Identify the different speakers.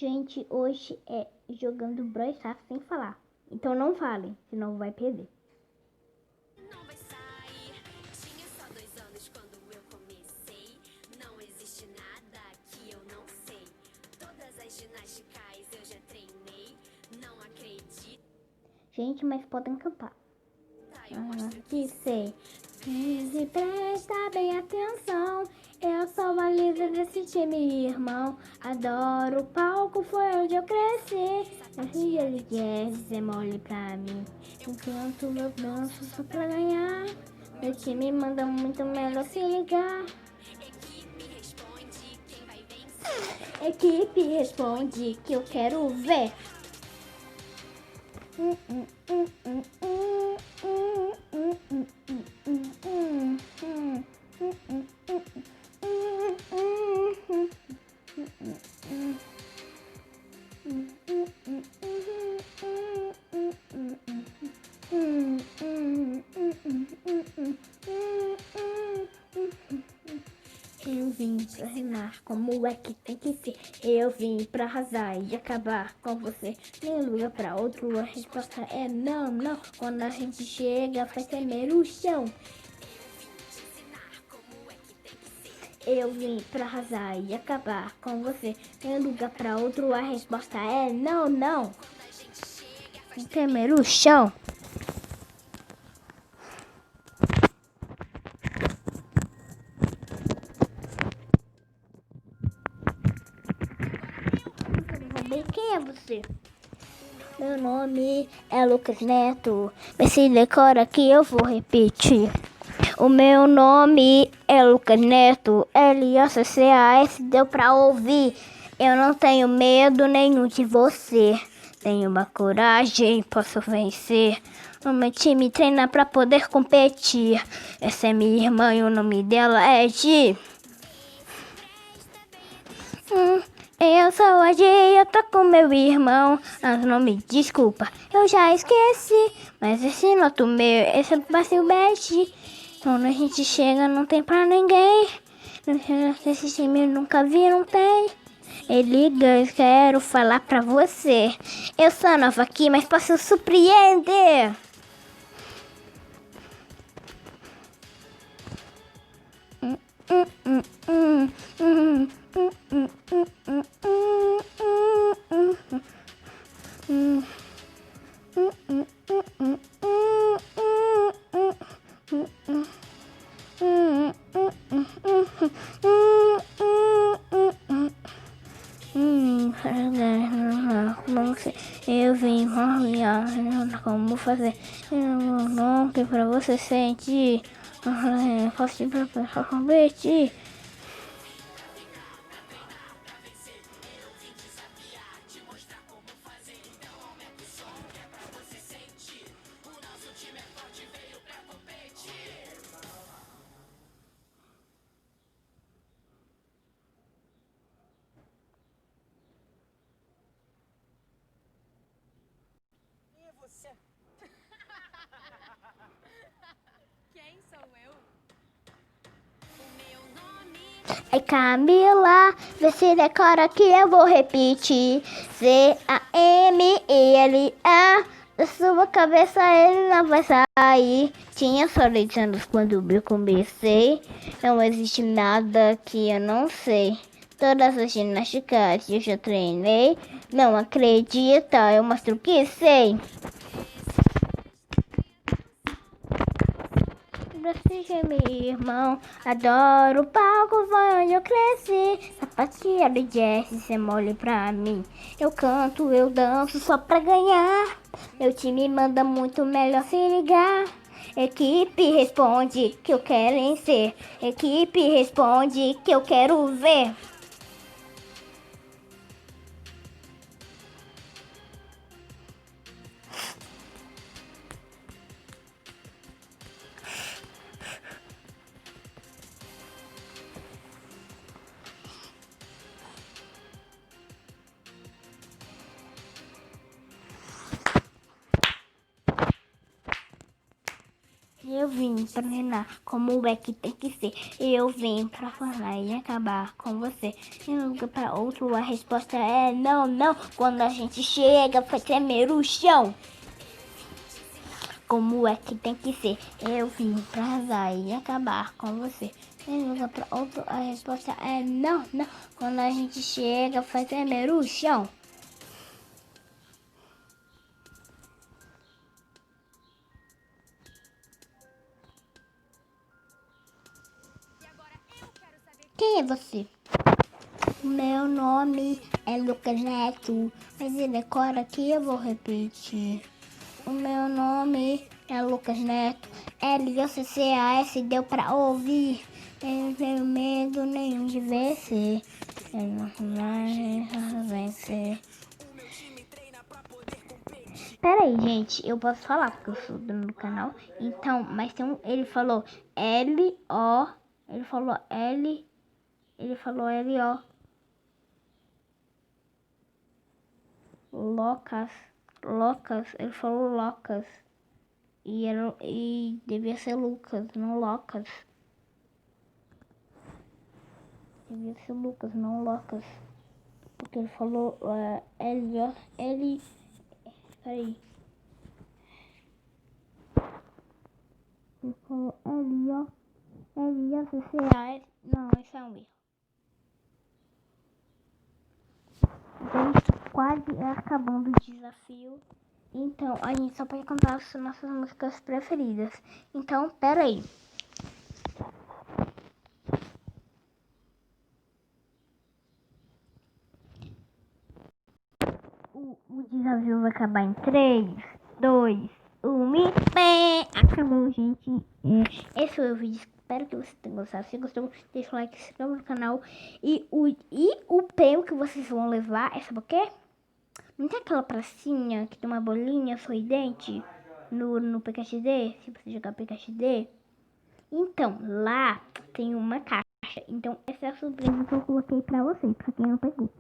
Speaker 1: Gente, hoje é jogando Brawl Stars sem falar. Então não falem, senão vai perder.
Speaker 2: Não vai sair. Tinha só 2 anos quando eu comecei. Não existe nada que eu não sei. Todas as ginásticas eu já treinei. Não acredito.
Speaker 1: Gente, mas podem cantar.
Speaker 2: Eu mostro
Speaker 1: Que sei. Se presta bem atenção. Eu sou a líder desse time, irmão. Adoro o palco, foi onde eu cresci. Eu fui ele Jesse, é mole pra mim. Enquanto eu danço só pra ganhar. Meu time manda muito melhor se ligar.
Speaker 2: Equipe responde quem vai vencer.
Speaker 1: Equipe responde que eu quero ver. Eu vim pra reinar, como é que tem que ser? Eu vim pra arrasar e acabar com você. Nem lugar pra outro, a resposta é não, não. Quando a gente chega, faz tremer o chão. Eu vim pra arrasar e acabar com você. Tem lugar pra outro, a resposta é não, não. Tremer o chão. Quem é você? Meu nome é Lucas Neto. Vê se decora que eu vou repetir. O meu nome é Lucas Neto. L-O-C-C-A-S, deu pra ouvir. Eu não tenho medo nenhum de você. Tenho uma coragem, posso vencer. O meu time treina pra poder competir. Essa é minha irmã e o nome dela é Gi. Eu sou a Gi, eu tô com meu irmão. Mas não me desculpa, eu já esqueci. Mas esse noto meu, esse vai ser o best. Quando a gente chega, não tem pra ninguém. Esse time nunca vi, não tem. Liga, eu quero falar pra você. Eu sou nova aqui, mas posso surpreender. Eu vim olhar como fazer não que pra você sentir. Posso pra competir.
Speaker 2: Quem sou eu? O meu nome
Speaker 1: É Camila, vê se decora que eu vou repetir. C-A-M-I-L-A, da sua cabeça ele não vai sair. Tinha só 10 anos quando eu comecei. Não existe nada que eu não sei. Todas as ginásticas eu já treinei. Não acredita, eu mostro que sei. Você meu irmão, adoro o palco, foi onde eu cresci. Sapatia do Jesse, cê mole pra mim. Eu canto, eu danço só pra ganhar. Meu time manda muito melhor se ligar. Equipe responde que eu quero ser. Equipe responde que eu quero ver. Eu vim pra ensinar como é que tem que ser. Eu vim pra falar e acabar com você. E nunca pra outro a resposta é não, não. Quando a gente chega, faz tremer o chão. Como é que tem que ser? Eu vim pra arrasar e acabar com você. E nunca pra outro a resposta é não, não. Quando a gente chega, faz tremer o chão. Quem é você? Meu nome é Lucas Neto, mas decora que eu vou repetir. O meu nome é Lucas Neto, L-O-C-C-A-S, deu pra ouvir. Eu não tenho medo nenhum de vencer. Eu não vou vencer. Peraí, gente, eu posso falar porque eu sou dono do canal. Então, mas tem um, ele falou L-O, ele falou L, ele falou L-O. Locas, ele falou Locas. E devia ser Lucas, não Locas. Devia ser Lucas, não Locas. Porque ele falou L. Peraí. Ele falou L-O-C-C-A. Não, esse é um erro. Gente, quase acabando o desafio. Então, a gente só pode cantar as nossas músicas preferidas. Então, peraí. O desafio vai acabar em 3, 2, 1 e bem! Acabou, gente. Esse foi o vídeo. Espero que você tenha gostado. Se gostou, deixa o like, se inscreva no canal. E o prêmio que vocês vão levar é, sabe o quê? Não tem aquela pracinha que tem uma bolinha sorridente no PKXD? Se você jogar PKXD. Então, lá tem uma caixa. Então, essa é a surpresa que eu coloquei pra vocês, pra quem não pegou.